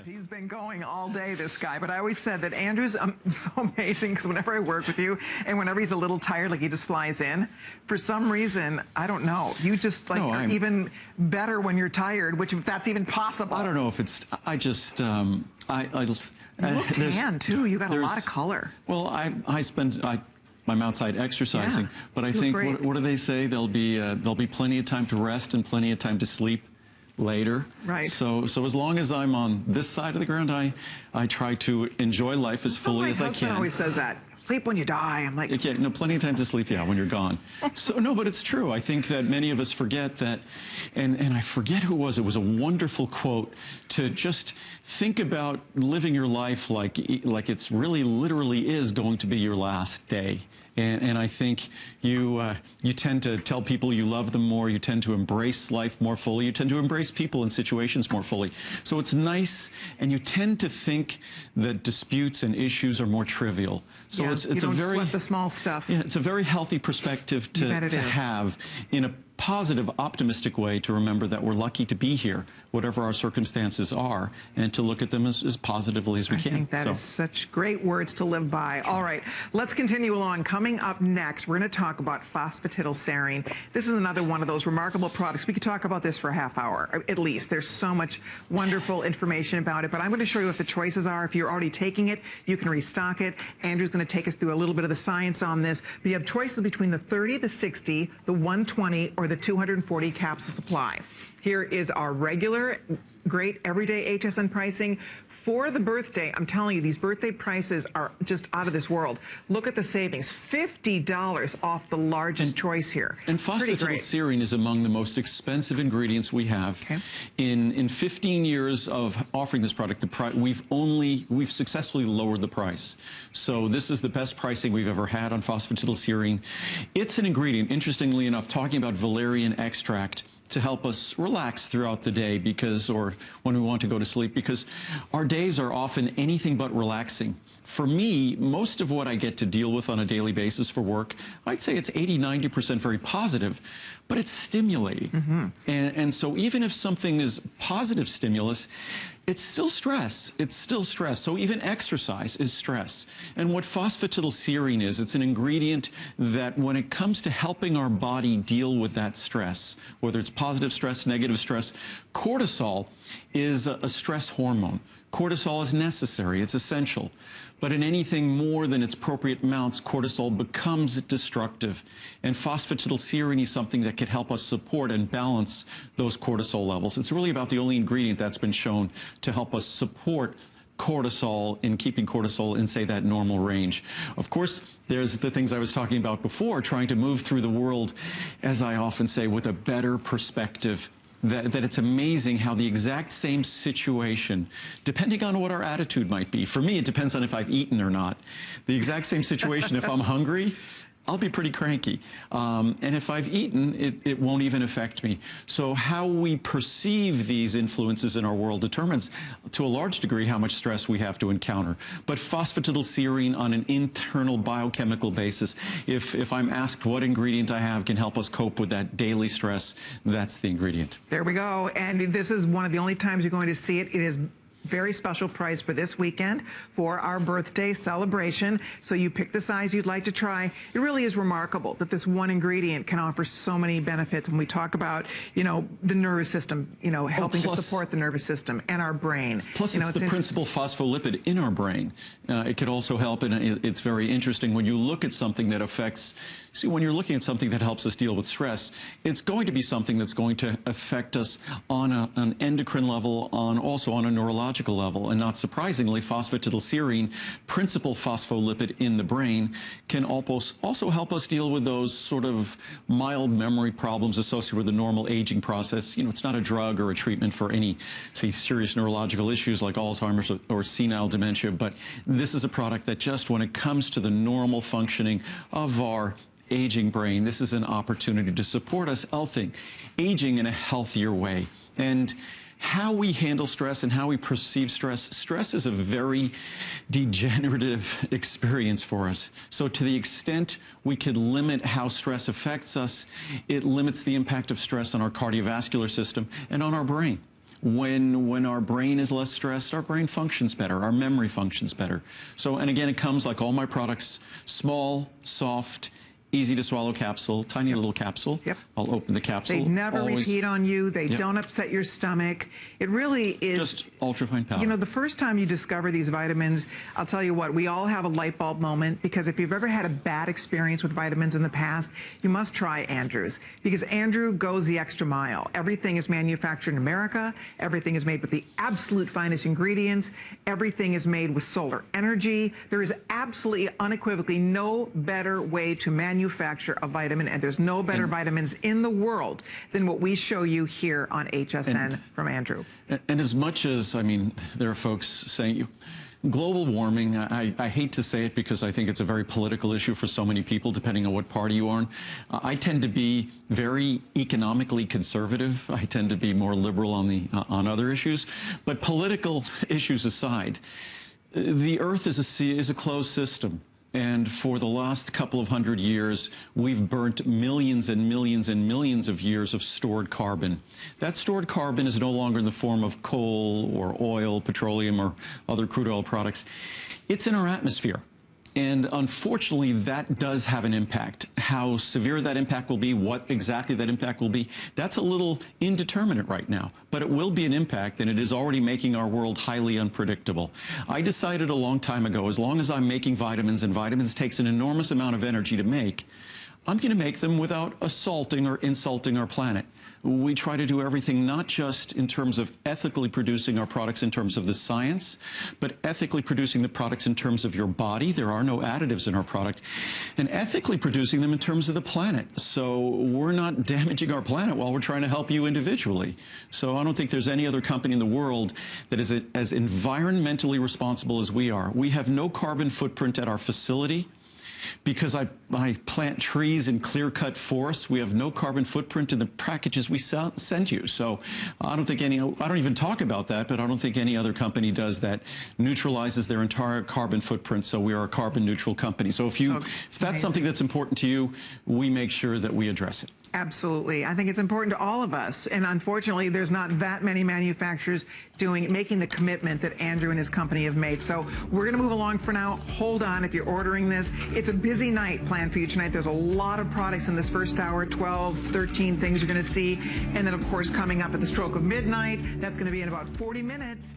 He's been going all day, this guy. But I always said that Andrew's so amazing because whenever I work with you and whenever he's a little tired, like he just flies in, for some reason, I don't know, you just like are even better when you're tired, which if that's even possible. I don't know if it's, I just, you look tan too. You got a lot of color. Well, I'm outside exercising, but I think what do they say? There'll be plenty of time to rest and plenty of time to sleep later. Right. So as long as I'm on this side of the ground, I try to enjoy life as fully as I can. My husband always says that. Sleep when you die. I'm like, yeah, no, plenty of time to sleep, yeah, when you're gone. So no, but it's true. I think that many of us forget that, and I forget who it was. It was a wonderful quote to just think about living your life like it's really literally is going to be your last day. And I think you tend to tell people you love them more. You tend to embrace life more fully. You tend to embrace people and situations more fully. So it's nice, and you tend to think that disputes and issues are more trivial. So yeah, it's you don't sweat the small stuff. Yeah, it's a very healthy perspective to have in a positive, optimistic way, to remember that we're lucky to be here, whatever our circumstances are, and to look at them as positively as we can. I think that is such great words to live by. All right, let's continue along. Coming up next, we're going to talk about Phosphatidyl Serine. This is another one of those remarkable products. We could talk about this for a half hour, at least. There's so much wonderful information about it, but I'm going to show you what the choices are. If you're already taking it, you can restock it. Andrew's going to take us through a little bit of the science on this. But you have choices between the 30, the 60, the 120, or the 240 capsule supply. Here is our regular, great everyday HSN pricing. For the birthday, I'm telling you, these birthday prices are just out of this world. Look at the savings, $50 off the largest choice here. And Phosphatidyl Serine is among the most expensive ingredients we have. Okay. In 15 years of offering this product, we've successfully lowered the price. So this is the best pricing we've ever had on Phosphatidyl Serine. It's an ingredient, interestingly enough, talking about valerian extract, to help us relax throughout the day or when we want to go to sleep, because our days are often anything but relaxing. For me, most of what I get to deal with on a daily basis for work, I'd say it's 80–90% very positive, but it's stimulating. Mm-hmm. And so even if something is positive stimulus, it's still stress. It's still stress. So even exercise is stress. And what Phosphatidyl Serine is, it's an ingredient that when it comes to helping our body deal with that stress, whether it's positive stress, negative stress, cortisol is a stress hormone. Cortisol is necessary, it's essential. But in anything more than its appropriate amounts, cortisol becomes destructive. And Phosphatidyl Serine is something that can help us support and balance those cortisol levels. It's really about the only ingredient that's been shown to help us support cortisol in keeping cortisol in, say, that normal range. Of course, there's the things I was talking about before, trying to move through the world, as I often say, with a better perspective. That it's amazing how the exact same situation, depending on what our attitude might be. For me, it depends on if I've eaten or not. The exact same situation, if I'm hungry, I'll be pretty cranky. And if I've eaten, it won't even affect me. So how we perceive these influences in our world determines, to a large degree, how much stress we have to encounter. But Phosphatidyl Serine on an internal biochemical basis, if I'm asked what ingredient I have can help us cope with that daily stress, that's the ingredient. There we go. And this is one of the only times you're going to see it. It is very special price for this weekend for our birthday celebration. So you pick the size you'd like to try. It really is remarkable that this one ingredient can offer so many benefits when we talk about, you know, the nervous system, you know, helping to support the nervous system and our brain. Plus, it's the principal phospholipid in our brain. It could also help, and it's very interesting when you look at something that affects, see, when you're looking at something that helps us deal with stress, it's going to be something that's going to affect us on an endocrine level, also on a neurological level. And not surprisingly, Phosphatidyl Serine, principal phospholipid in the brain, can also help us deal with those sort of mild memory problems associated with the normal aging process. You know, it's not a drug or a treatment for any, say, serious neurological issues like Alzheimer's or senile dementia, but this is a product that just when it comes to the normal functioning of our aging brain, this is an opportunity to support us aging in a healthier way. And how we handle stress and how we perceive stress is a very degenerative experience for us. So to the extent we could limit how stress affects us, it limits the impact of stress on our cardiovascular system and on our brain. When our brain is less stressed, our brain functions better, our memory functions better. So, and again, it comes like all my products, small, soft, easy to swallow capsule, tiny little capsule. Yep. I'll open the capsule. They never repeat on you. They Yep. don't upset your stomach. It really is Just ultrafine powder. You know, the first time you discover these vitamins, I'll tell you what, we all have a light bulb moment, because if you've ever had a bad experience with vitamins in the past, you must try Andrew's, because Andrew goes the extra mile. Everything is manufactured in America. Everything is made with the absolute finest ingredients. Everything is made with solar energy. There is absolutely, unequivocally, no better way to manufacture a vitamin, and there's no better vitamins in the world than what we show you here on HSN from Andrew. And as much as, I mean, there are folks saying, global warming, I hate to say it because I think it's a very political issue for so many people, depending on what party you are on. I tend to be very economically conservative. I tend to be more liberal on other issues. But political issues aside, the Earth is a closed system. And for the last couple of hundred years, we've burnt millions and millions and millions of years of stored carbon. That stored carbon is no longer in the form of coal or oil, petroleum, or other crude oil products. It's in our atmosphere. And unfortunately, that does have an impact. How severe that impact will be, what exactly that impact will be, that's a little indeterminate right now. But it will be an impact, and it is already making our world highly unpredictable. I decided a long time ago, as long as I'm making vitamins, and vitamins takes an enormous amount of energy to make, I'm going to make them without assaulting or insulting our planet. We try to do everything not just in terms of ethically producing our products in terms of the science, but ethically producing the products in terms of your body. There are no additives in our product. And ethically producing them in terms of the planet. So we're not damaging our planet while we're trying to help you individually. So I don't think there's any other company in the world that is as environmentally responsible as we are. We have no carbon footprint at our facility. Because I plant trees in clear-cut forests, we have no carbon footprint in the packages we send you. So I don't even talk about that, but I don't think any other company does that, neutralizes their entire carbon footprint. So we are a carbon neutral company. So if that's something that's important to you, we make sure that we address it. Absolutely. I think it's important to all of us. And unfortunately, there's not that many manufacturers making the commitment that Andrew and his company have made. So we're going to move along for now. Hold on if you're ordering this. It's a busy night planned for you tonight. There's a lot of products in this first hour, 12, 13 things you're going to see. And then, of course, coming up at the stroke of midnight, that's going to be in about 40 minutes.